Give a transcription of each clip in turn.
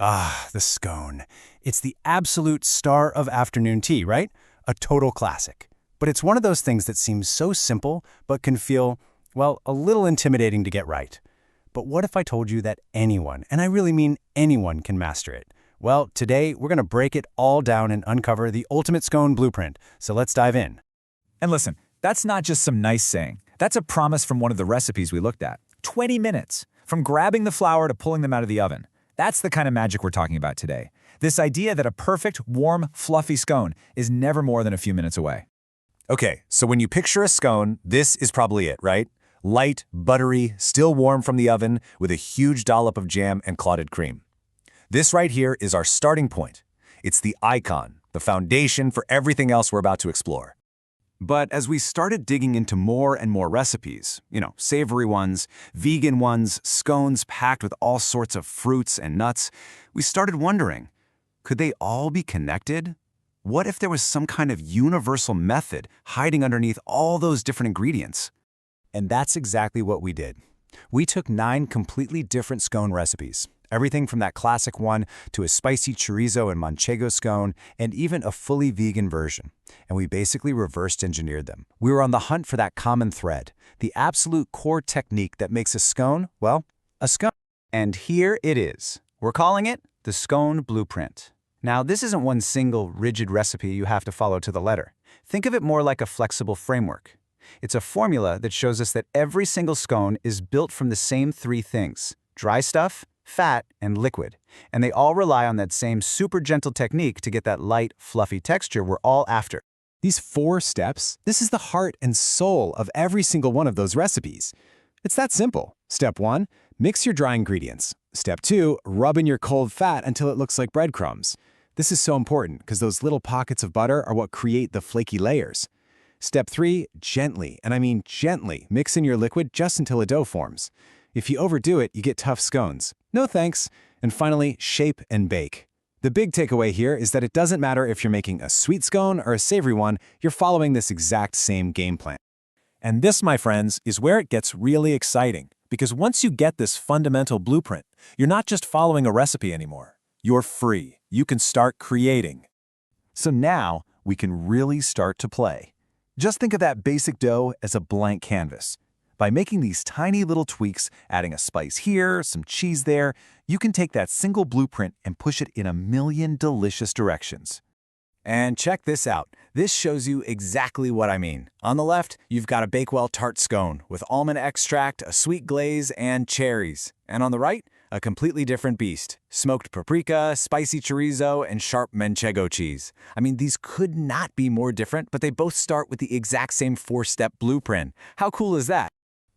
Ah, the scone. It's the absolute star of afternoon tea, right? A total classic. But it's one of those things that seems so simple, but can feel, well, a little intimidating to get right. But what if I told you that anyone, and I really mean anyone, can master it? Well, today we're going to break it all down and uncover the ultimate scone blueprint. So let's dive in. And listen, that's not just some nice saying. That's a promise from one of the recipes we looked at. 20 minutes, from grabbing the flour to pulling them out of the oven. That's the kind of magic we're talking about today. This idea that a perfect, warm, fluffy scone is never more than a few minutes away. Okay, so when you picture a scone, this is probably it, right? Light, buttery, still warm from the oven, with a huge dollop of jam and clotted cream. This right here is our starting point. It's the icon, the foundation for everything else we're about to explore. But as we started digging into more and more recipes, savory ones, vegan ones, scones packed with all sorts of fruits and nuts, we started wondering, could they all be connected? What if there was some kind of universal method hiding underneath all those different ingredients? And that's exactly what we did. We took 9 completely different scone recipes, everything from that classic one to a spicy chorizo and manchego scone, and even a fully vegan version. And we basically reversed engineered them. We were on the hunt for that common thread, the absolute core technique that makes a scone, well, a scone. And here it is. We're calling it the Scone Blueprint. Now, this isn't one single rigid recipe you have to follow to the letter. Think of it more like a flexible framework. It's a formula that shows us that every single scone is built from the same 3 things: dry stuff, fat, and liquid. And they all rely on that same super gentle technique to get that light, fluffy texture we're all after. These 4 steps, this is the heart and soul of every single one of those recipes. It's that simple. Step 1, mix your dry ingredients. Step 2, rub in your cold fat until it looks like breadcrumbs. This is so important because those little pockets of butter are what create the flaky layers. Step 3, gently, and I mean gently, mix in your liquid just until a dough forms. If you overdo it, you get tough scones. No thanks. And finally, shape and bake. The big takeaway here is that it doesn't matter if you're making a sweet scone or a savory one, you're following this exact same game plan. And this, my friends, is where it gets really exciting. Because once you get this fundamental blueprint, you're not just following a recipe anymore. You're free. You can start creating. So now we can really start to play. Just think of that basic dough as a blank canvas. By making these tiny little tweaks, adding a spice here, some cheese there, you can take that single blueprint and push it in a million delicious directions. And check this out. This shows you exactly what I mean. On the left, you've got a Bakewell tart scone with almond extract, a sweet glaze, and cherries. And on the right, a completely different beast. Smoked paprika, spicy chorizo, and sharp manchego cheese. I mean, these could not be more different, but they both start with the exact same 4-step blueprint. How cool is that?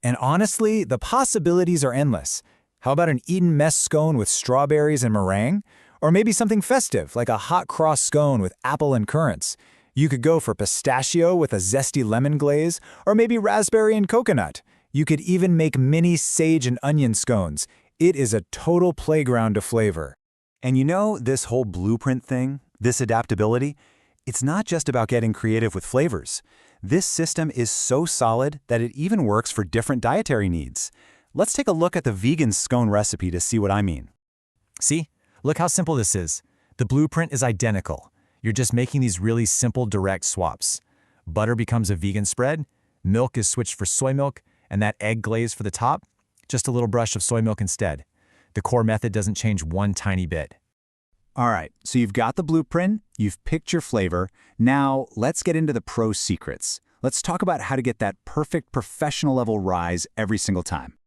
And honestly, the possibilities are endless. How about an Eden mess scone with strawberries and meringue? Or maybe something festive, like a hot cross scone with apple and currants. You could go for pistachio with a zesty lemon glaze, or maybe raspberry and coconut. You could even make mini sage and onion scones. It is a total playground to flavor. And this whole blueprint thing, this adaptability, it's not just about getting creative with flavors. This system is so solid that it even works for different dietary needs. Let's take a look at the vegan scone recipe to see what I mean. See? Look how simple this is. The blueprint is identical. You're just making these really simple, direct swaps. Butter becomes a vegan spread, milk is switched for soy milk, and that egg glaze for the top, just a little brush of soy milk instead. The core method doesn't change one tiny bit. All right, so you've got the blueprint, you've picked your flavor. Now, let's get into the pro secrets. Let's talk about how to get that perfect professional level rise every single time.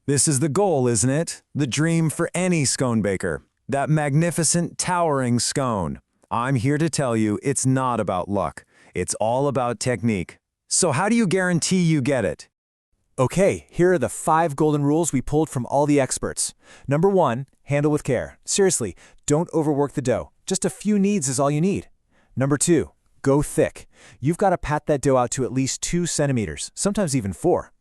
This is the goal, isn't it? The dream for any scone baker. That magnificent, towering scone. I'm here to tell you it's not about luck. It's all about technique. So how do you guarantee you get it? Okay, here are the 5 golden rules we pulled from all the experts. Number 1, handle with care. Seriously, don't overwork the dough. Just a few kneads is all you need. Number 2, go thick. You've got to pat that dough out to at least 2 centimeters, sometimes even 4.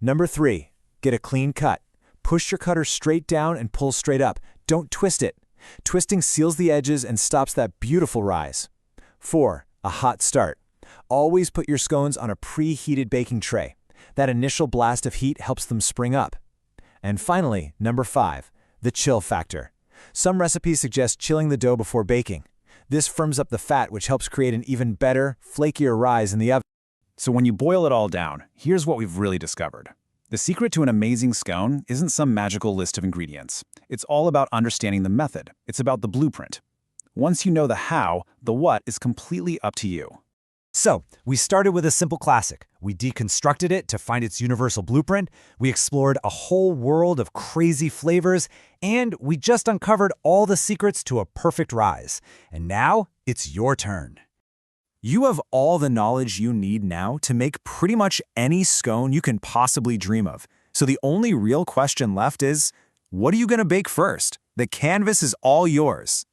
Number 3, get a clean cut. Push your cutter straight down and pull straight up. Don't twist it. Twisting seals the edges and stops that beautiful rise. 4, a hot start. Always put your scones on a preheated baking tray. That initial blast of heat helps them spring up. And finally, number 5, the chill factor. Some recipes suggest chilling the dough before baking. This firms up the fat, which helps create an even better, flakier rise in the oven. So when you boil it all down, here's what we've really discovered. The secret to an amazing scone isn't some magical list of ingredients. It's all about understanding the method. It's about the blueprint. Once you know the how, the what is completely up to you. So, we started with a simple classic. We deconstructed it to find its universal blueprint, we explored a whole world of crazy flavors, and we just uncovered all the secrets to a perfect rise. And now, it's your turn. You have all the knowledge you need now to make pretty much any scone you can possibly dream of. So the only real question left is, what are you going to bake first? The canvas is all yours.